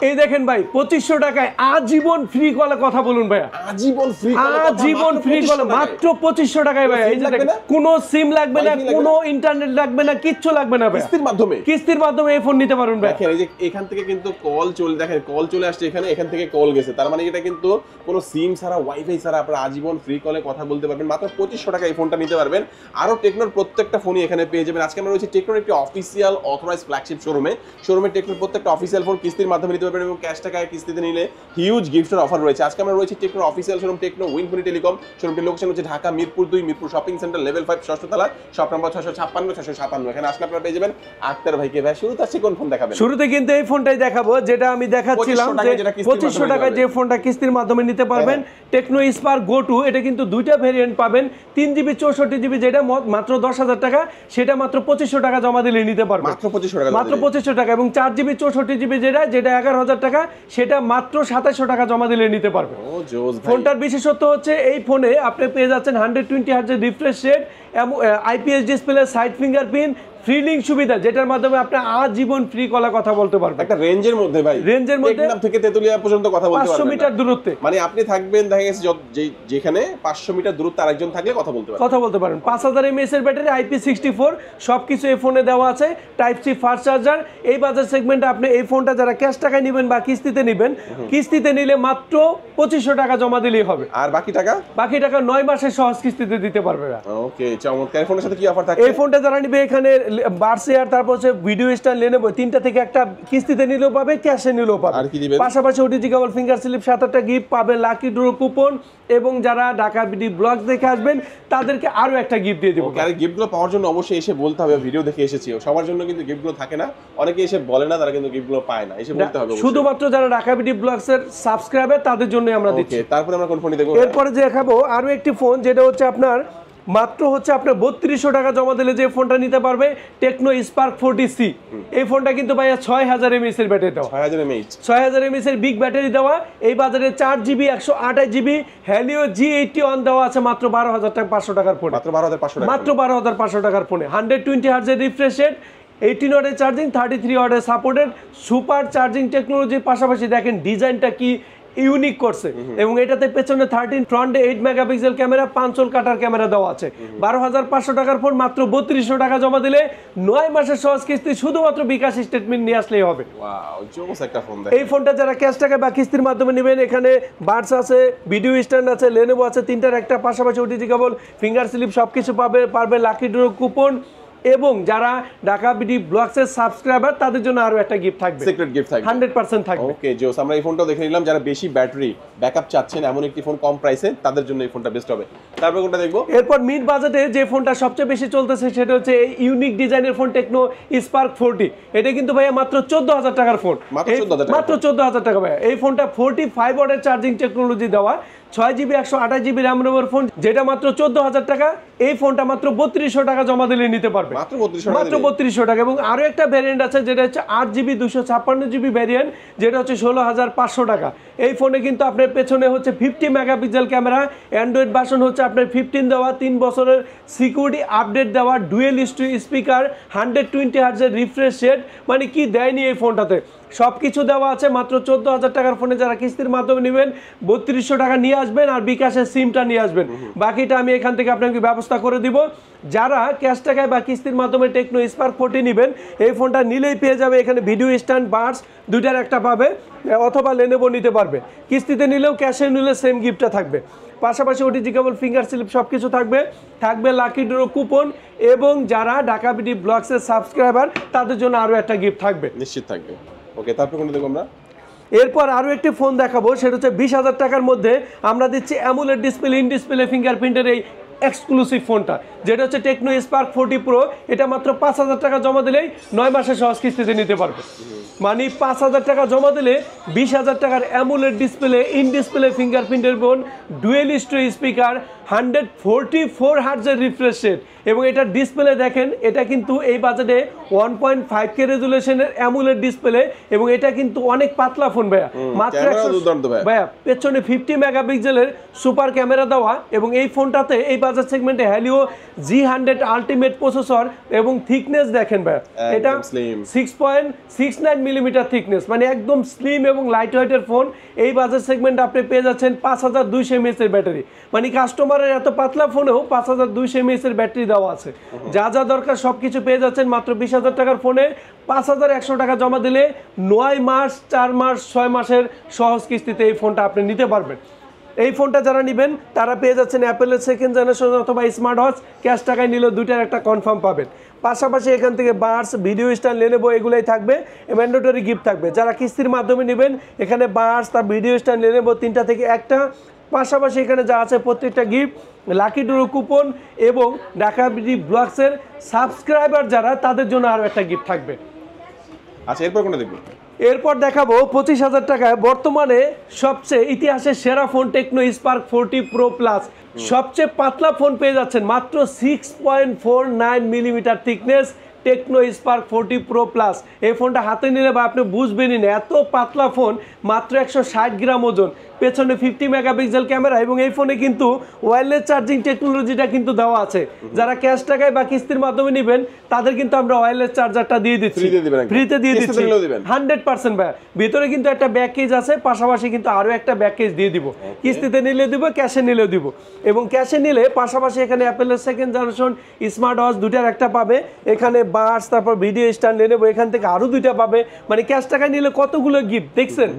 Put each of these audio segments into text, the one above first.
এই দেখেন ভাই 2500 টাকায় আজীবন ফ্রি কলে কথা বলুন ভাই। আজীবন ফ্রি কলে আজীবন ফ্রি কলে মাত্র 2500 টাকায় ভাই। এই যে কোনো সিম লাগবে না, কোনো ইন্টারনেট লাগবে না, কিচ্ছু লাগবে না ভাই। কিস্তির মাধ্যমে এই ফোন নিতে পারবেন ভাই। দেখেন এই যে এখান থেকে কিন্তু কল চলে, দেখেন কল চলে আসছে এখান থেকে কল গেছে, তার মানে এটা কিন্তু কোনো সিম ছাড়া ওয়াইফাই ছাড়া আপনারা আজীবন ফ্রি কলে কথা বলতে পারবেন। মাত্র 2500 টাকায় এই ফোনটা নিতে পারবেন। আরো টেকনোর প্রত্যেকটা ফোনই এখানে পেয়ে যাবেন। আজকে আমরা রয়েছে টেকনোর একটি অফিসিয়াল অথরাইজড ফ্ল্যাগশিপ শোরুমে টেকনোর প্রত্যেকটা অফিসিয়াল ফোন কিস্তির মাধ্যমে নিতে পারবেন এবং ক্যাশ টাকায় কিস্তিতে নিলে হিউজ গিফটের অফার রয়েছে। আজকে আমরা রয়েছে টেকনোর অফিসিয়াল শোরুম টেকনো উইনফিনি টেলিকম। শোরুমটির লোকেশন হচ্ছে Dhaka Mirpur 2 Mirpur shopping centre level 5 ষষ্ঠ তলা, শপ নাম্বার 656 এখানে আসলে আপনারা পেয়ে যাবেন আক্তার ভাইকে। ভাই শুরুতে আছে কোন ফোন দেখাবেন? শুরুতে কিন্তু এই ফোনটাই দেখাবো যেটা আমি দেখাচ্ছিলাম যে 2500 টাকায় যে ফোনটা কিস্তির মাধ্যমে নিতে পারবেন। টেকনো স্পার্ক গো 2, এটা কিন্তু দুইটা ভেরিয়েন্ট পাবেন। 3GB 64GB যেটা মাত্র 10000 টাকা, সেটা মাত্র 2500 টাকা জমা দিলে নিতে পারবেন। মাত্র 2500 টাকা, মাত্র 2500 টাকা। এবং 4GB 64GB যেটা 11000 টাকা, সেটা মাত্র 2700 টাকা জমা দিলে নিতে পারবেন। ও জোস ভাই। ফোনটার বিশেষত্ব হচ্ছে এই ফোনে আপনি পেয়ে যাচ্ছেন 120 হার্টজের refresh rate, IPS display, side fingerprint, ফ্রিলিং সুবিধা, যেটার মাধ্যমে আপনি আজীবন ফ্রি কলে কথা বলতে পারবেন। একটা রেঞ্জের মধ্যে ভাই, রেঞ্জের মধ্যে টেকনাফ থেকে তেতুলিয়া পর্যন্ত কথা বলতে পারবেন 500 মিটার দূরত্বে। মানে আপনি থাকবেন দেখা গেছে যেখানে 500 মিটার দূরত্বে আরেকজন থাকলে কথা বলতে পারবেন। 5000 mAh এর ব্যাটারি, IP64 সবকিছু এই ফোনে দেওয়া আছে। Type C fast charger. এই বাজার সেগমেন্টে আপনি এই ফোনটা যারা ক্যাশ টাকায় নেবেন বা কিস্তিতে নেবেন, কিস্তিতে নিলে মাত্র 2500 টাকা জমা দিলেই হবে। আর বাকি টাকা 9 মাসের সহজ কিস্তিতে দিতে পারবে। ওকে, চমৎকার। এই ফোনের সাথে কি অফার থাকে? এই ফোনটা যারা নিবে এখানে বার্সিয়ার, তারপর হচ্ছে ভিডিও স্টার, লেনোভো, তিনটা থেকে একটা কিস্তিতে নিলেও পাবে, ক্যাশে নিলেও পাবে। আর কি দিবেন? পাশাপাশি ওটিজি কেবল ফিঙ্গার স্লিপ, 7-8টা গিফট পাবে, লাকি ড্র কুপন, এবং যারা ঢাকা বিডি ব্লগস দেখে আসবেন তাদেরকে আরো একটা গিফট দিয়ে দেবো। আর গিফটগুলো পাওয়ার জন্য অবশ্যই এসে বলতে হবে ভিডিও দেখে এসেছি। সবার জন্য কিন্তু গিফটগুলো থাকে না, অনেকে এসে বলে না, তারা কিন্তু গিফটগুলো পায় না, এসে বলতে হবে। শুধুমাত্র যারা ঢাকা বিডি ব্লগস এর সাবস্ক্রাইবার তাদের জন্যই আমরা দিচ্ছি। তারপরে আমরা কোন ফোনটি দেখবো? এরপরে যে দেখাবো আরো একটি ফোন, যেটা হচ্ছে আপনার মাত্র হচ্ছে আপনার 3200 টাকা জমা দিলে যে ফোনটা নিতে পারবে, টেকনো স্পার্ক 40C। এই ফোনটা কিন্তু ভাইয়া 6000 mAh এর ব্যাটারি দেওয়া, 6000 mAh এর বিগ ব্যাটারি দেওয়া। এই বাজারে 4GB 128GB হেলিও G81 দেওয়া আছে মাত্র 12500 টাকার ফোন। মাত্র 12500 টাকার ফোনে 120 হার্টজের রিফ্রেশ রেট, 18 ওয়াটের চার্জিং, 33 ওয়াটের সাপোর্টেড সুপার চার্জিং টেকনোলজির পাশাপাশি দেখেন ডিজাইনটা কি ইউনিক করছে। এবং এটাতে পেছনে 13, ফ্রন্টে 8 মেগাপিক্সেল ক্যামেরা, 5 হোল কাটার ক্যামেরা দেওয়া আছে। 12500 টাকার ফোন মাত্র 3200 টাকা জমা দিলে 9 মাসের সহজ কিস্তি, শুধুমাত্র বিকাশ স্টেটমেন্ট নিয়ে আসলেই হবে। ওয়াও, জোস একটা ফোন। এই ফোনটা যারা ক্যাশ টাকা বা কিস্তির মাধ্যমে নেবেন, এখানে বাডস আছে, ভিডিও স্ট্যান্ড আছে, লেনোভো আছে, তিনটার একটা, পাশাপাশি ওটিজি কেবল, ফিঙ্গার স্লিপ সবকিছু পারবে, লাকি ড্র কুপন, এবং যারা ঢাকা বিডি ব্লগস এর সাবস্ক্রাইবার তাদের জন্য আরো একটা গিফট থাকবে, সিক্রেট গিফট থাকবে, 100% থাকবে। ওকে জোস, আমরা এই ফোনটাও দেখে নিলাম। যারা বেশি ব্যাটারি ব্যাকআপ চাচ্ছেন এমন একটি ফোন কম প্রাইসে, তাদের জন্য এই ফোনটা বেস্ট হবে। তারপর কোনটা দেখবো? এরপর মিড বাজেটে যে ফোনটা সবচেয়ে বেশি চলতেছে সেটা হচ্ছে এই ইউনিক ডিজাইনের ফোন, টেকনো স্পার্ক 40। এটা কিন্তু ভাইয়া মাত্র 14000 টাকার ফোন, মাত্র 14000 টাকা ভাইয়া। এই ফোনটা 45 ওয়াটের চার্জিং টেকনোলজি দেওয়া, 6GB 128GB র্যাম রোমের ফোন, যেটা মাত্র 14000 টাকা। এই ফোনটা মাত্র 3200 টাকা জমা দিলে নিতে পারবে, মাত্র 3200 টাকা। এবং আরো একটা ভ্যারিয়েন্ট আছে যেটা হচ্ছে 8GB 256GB ভ্যারিয়েন্ট, যেটা হচ্ছে 16500 টাকা। এই ফোনে কিন্তু আপনার পেছনে হচ্ছে 50 মেগাপিক্সেল ক্যামেরা, অ্যান্ড্রয়েড ভার্সন হচ্ছে আপনার 15 দেওয়া, 3 বছরের সিকিউরিটি আপডেট দেওয়া, ডুয়েল স্পিকার, 120 হার্টজের রিফ্রেশ রেট, মানে কি দেয়নি এই ফোনটাতে, সবকিছু দেওয়া আছে। মাত্র 14000 টাকার ফোনে যারা কিস্তির মাধ্যমে নেবেন 3200 টাকা নিয়ে আসবেন আর বিকাশের সিমটা নিয়ে আসবেন, বাকিটা আমি এখান থেকে আপনাকে ব্যবস্থা করে দিব। যারা ক্যাশ টাকায় বা কিস্তির মাধ্যমে টেকনো স্পার্ক 40 নেবেন, এই ফোনটা নিলেই পেয়ে যাবে এখানে ভিডিও স্ট্যান্ড, বাডস, দুইটার একটা পাবে, অথবা লেনোভো নিতে পারবে। কিস্তিতে নিলেও ক্যাশে নিলে সেম গিফটটা থাকবে। পাশাপাশি ওটিজি কেবল, ফিঙ্গার স্লিপ সবকিছু থাকবে লাকি ড্র কুপন, এবং যারা ঢাকা বিডি ব্লগস এর সাবস্ক্রাইবার তাদের জন্য আরো একটা গিফট থাকবে, নিশ্চিত থাকবে। ওকে, তারপর কোনটা দেখব আমরা? এরপর আরো একটি ফোন দেখাবো, সেটা হচ্ছে 20000 টাকার মধ্যে আমরা দিচ্ছি অ্যামোলেড ডিসপ্লে, ইন ডিসপ্লে ফিঙ্গারপ্রিন্টের এই এক্সক্লুসিভ ফোনটা, যেটা হচ্ছে টেকনো স্পার্ক 40 প্রো। এটা মাত্র 5000 টাকা জমা দিলেই 9 মাসের সহজ কিস্তিতে নিতে পারবে। মানে 5000 টাকা জমা দিলে 20000 টাকার অ্যামোলেড ডিসপ্লে, ইন ডিসপ্লে ফিঙ্গারপ্রিন্টের ফোন, ডুয়েল স্পিকার, 144 হার্টজের রিফ্রেশ রেট, এবং এটার ডিসপ্লে দেখেন, এটা কিন্তু এই বাজেটে 1.5K রেজুলেশনের অ্যামোলেড ডিসপ্লে, এবং এটা কিন্তু অনেক পাতলা ফোন ভাইয়া, মাত্র ভাইয়া পেছনে 50 মেগাপিক্সেলের সুপার ক্যামেরা দেওয়া, এবং এই ফোনটাতে এই বাজার সেগমেন্টে হ্যালিও G100 আলটিমেট প্রসেসর, এবং থিকনেস দেখেন ভাইয়া, এটা 6.69 মিলিমিটার থিকনেস, মানে একদম স্লিম এবং লাইট ওয়েটের ফোন। এই বাজার সেগমেন্টে আপনি পেয়ে যাচ্ছেন 5200 mAh এর ব্যাটারি, মানে কাস্টমারের এত পাতলা ফোনেও 5200 mAh এর ব্যাটারি দেওয়া আছে। যা যা দরকার সবকিছু পেয়ে যাচ্ছেন মাত্র 20,000 টাকার ফোনে। 5100 টাকা জমা দিলে 9 মাস, 4 মাস, 6 মাসের সহজ কিস্তিতে এই ফোনটা আপনি নিতে পারবেন। এই ফোনটা যারা নেবেন তারা পেয়ে যাচ্ছেন অ্যাপেলের সেকেন্ড জেনারেশন অথবা স্মার্ট ওয়াচ, ক্যাশ টাকায় নিলেও দুইটার একটা কনফার্ম পাবেন। পাশাপাশি এখান থেকে বার্স, ভিডিও স্ট্যান্ড, লেনোভো এগুলোই থাকবে, ম্যান্ডেটরি গিফট থাকবে। যারা কিস্তির মাধ্যমে নেবেন এখানে বার্স, তার ভিডিও স্ট্যান্ড, লেনোভো 3টা থেকে একটা, পাশাপাশি এখানে যা আছে প্রত্যেকটা গিফট, লাকি ড্র কুপন, এবং ঢাকা বিডি ব্লগসের সাবস্ক্রাইবার যারা তাদের জন্য আরও একটা গিফট থাকবে। আচ্ছা, এরপর কোনটা দেখবো? এরপর দেখাবো 25,000 টাকায় বর্তমানে সবচেয়ে ইতিহাসের সেরা phone Tecno Spark 40 pro plus. সবচেয়ে পাতলা ফোন পেয়ে যাচ্ছেন মাত্র 6.49 millimetre thickness Tecno Spark 40 pro plus. এই ফোনটা হাতে নিলে বা আপনি বুঝবেনই না, এত পাতলা ফোন, মাত্র 160 গ্রাম ওজন, পেছনে 50 মেগাপিক্সেল ক্যামেরা, এবং এই ফোনে কিন্তু ওয়্যারলেস চার্জিং টেকনোলজিটা কিন্তু দেওয়া আছে। যারা ক্যাশ টাকায় বা কিস্তির মাধ্যমে নেবেন তাদের কিন্তু আমরা ওয়্যারলেস চার্জারটা দিয়ে দিচ্ছি, ফ্রিতে দিয়ে দিচ্ছি 100% ভাই। ভিতরে কিন্তু একটা ব্যাক কেজ আছে, পাশাপাশি কিন্তু আরও একটা ব্যাক কেজ দিয়ে দিব, কিস্তিতে নিলে দিব, ক্যাশে নিলেও দিব। এবং ক্যাশে নিলে পাশাপাশি এখানে অ্যাপেলের সেকেন্ড জেনারেশন স্মার্ট ওয়াচ দুটার একটা পাবে, এখানে বার্স, তারপর ভিডিও স্ট্যান্ড নেব, এখান থেকে আরও দুইটা পাবে, মানে ক্যাশ টাকায় নিলে কতগুলো গিফট দেখছেন।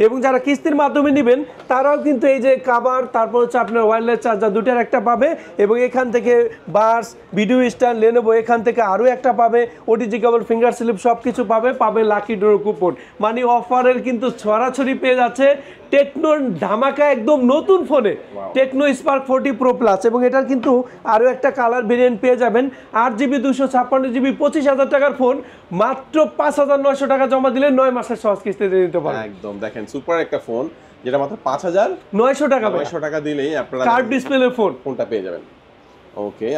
এবং যারা কিস্তির মাধ্যমে নেবেন তারাও কিন্তু এই যে কাভার, তারপর হচ্ছে আপনার ওয়্যারলেস চার্জার দুটার একটা পাবে, এবং এখান থেকে বার্স, ভিডিও স্ট্যান্ড, লেনোভো এখান থেকে আরও একটা পাবে, ওটিজি কেবল, ফিঙ্গার স্লিপ সব কিছু পাবে লাকি ড্র কুপন। মানে অফারের কিন্তু ছড়াছড়ি পেয়ে যাচ্ছে টেকনোর ধামাকা একদম নতুন ফোনে, টেকনো স্পার্ক 40 প্রো প্লাস। এবং এটার কিন্তু আরও একটা কালার ভেরিয়েন্ট পেয়ে যাবেন, 8GB 256GB 25,000 টাকার ফোন, মাত্র 5,900 টাকা জমা দিলে 9 মাসের সহজ কিস্তিতে নিতে পারবেন। একদম দেখেন সুপার একটা ফোন, যেটা মাত্র 5,900 টাকা, 900 টাকা দিলেই আপনারা কার্ভ ডিসপ্লের ফোনটা পেয়ে যাবেন। ওকে,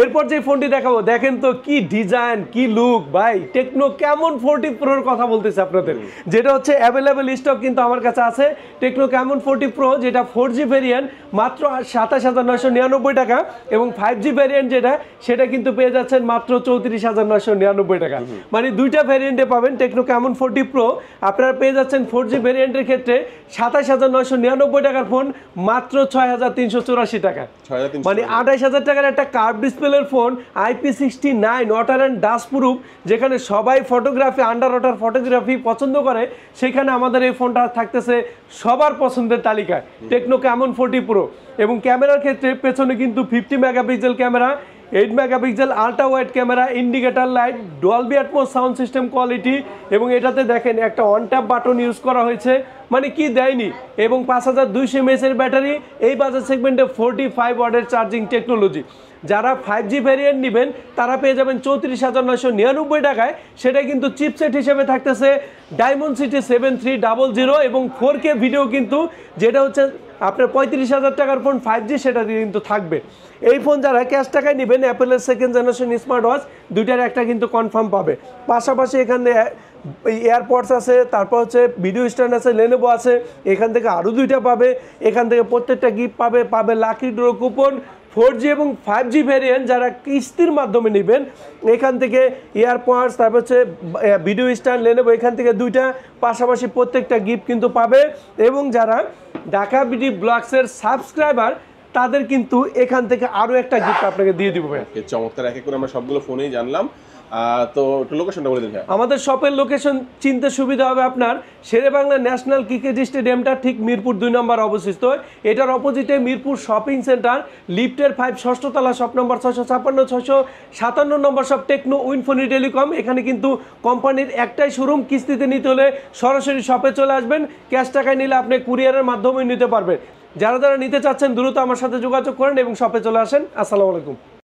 এরপর যে ফোনটি দেখাবো দেখেন তো কি ডিজাইন, কি লুক ভাই, টেকনো ক্যামন 40 প্রোর কথা বলতেছে আপনাদের, যেটা হচ্ছে অ্যাভেলেবেল স্টক কিন্তু আমার কাছে আছে। টেকনো ক্যামন 40 প্রো যেটা 4G ভেরিয়েন্ট মাত্র 27,999 টাকা, এবং 5G ভেরিয়েন্ট যেটা সেটা কিন্তু পেয়ে যাচ্ছেন মাত্র 34,999 টাকা। মানে দুইটা ভেরিয়েন্টে পাবেন টেকনো ক্যামন 40 প্রো। আপনারা পেয়ে যাচ্ছেন 4G ভেরিয়েন্টের ক্ষেত্রে 27,999 টাকার ফোন মাত্র 6,384 টাকা, মানে 28,000 টাকার একটা কার্ভ ডিসপ্লের phone, IP69 water and dust proof, যেখানে সবাই ফটোগ্রাফি, আন্ডার ওয়াটার ফটোগ্রাফি পছন্দ করে, সেখানে আমাদের এই ফোনটা থাকতেছে সবার পছন্দের তালিকায়, টেকনো ক্যামন 40 প্রো। এবং ক্যামেরার ক্ষেত্রে পেছনে কিন্তু 50 megapixel camera, 8 megapixel ultra wide camera, indicator light, Dolby atoms sound system quality, এবং এটাতে দেখেন একটা অন ট্যাপ বাটন ইউজ করা হয়েছে, মানে কি দেয়নি। এবং 5200 mAh এর ব্যাটারি, এই বাজার সেগমেন্টে 45 ওয়াটের চার্জিং টেকনোলজি। যারা 5G ভ্যারিয়েন্ট নেবেন তারা পেয়ে যাবেন 34,999 টাকায়, সেটা কিন্তু চিপসেট হিসেবে থাকতেছে ডায়মন্ড সিটি 7300, এবং 4K ভিডিও কিন্তু, যেটা হচ্ছে আপনার 35,000 টাকার ফোন 5G সেটা কিন্তু থাকবে। এই ফোন যারা ক্যাশ টাকায় নেবেন অ্যাপেলের সেকেন্ড জেনারেশন স্মার্ট ওয়াচ দুইটার একটা কিন্তু কনফার্ম পাবে। পাশাপাশি এখানে এয়ারপডস আছে, তারপর হচ্ছে ভিডিও স্ট্যান্ড আছে, লেনোভো আছে, এখান থেকে আরও দুইটা পাবে, এখান থেকে প্রত্যেকটা গিফট পাবে লাকি ড্র কুপন। 4G এবং 5G ভ্যারিয়েন্ট যারা কিস্তির মাধ্যমে নেবেন এখান থেকে এয়ারপডস, তারপর হচ্ছে ভিডিও স্ট্যান্ড, লেনোভো এখান থেকে দুইটা, পাশাপাশি প্রত্যেকটা গিফট কিন্তু পাবে। এবং যারা ঢাকা বিডি ব্লগসের সাবস্ক্রাইবার তাদের কিন্তু এখান থেকে আরও একটা গিফট আপনাকে দিয়ে দিব। চমৎকার, এক এক করে আমরা সবগুলো ফোনেই জানলাম। তো লোকেশনটা বলে দিন। আমাদের শপের লোকেশন চিনতে সুবিধা হবে আপনার শেরেবাংলা ন্যাশনাল ক্রিকেট স্টেডিয়ামটা ঠিক মিরপুর 2 নম্বর অবস্থিত। এটার অপোজিটে মিরপুর শপিং সেন্টার, লিফটের 5 ষষ্ঠ তলা, শপ নম্বর 656, 657 নম্বর শপ, টেকনো উইনফোনি টেলিকম। এখানে কিন্তু কোম্পানির একটাই শোরুম, কিস্তিতে নিতে হলে সরাসরি শপে চলে আসবেন, ক্যাশ টাকায় নিলে আপনি কুরিয়ারের মাধ্যমে নিতে পারবেন। যারা যারা নিতে চাচ্ছেন দ্রুত আমার সাথে যোগাযোগ করেন এবং শপে চলে আসেন। আসসালামু আলাইকুম।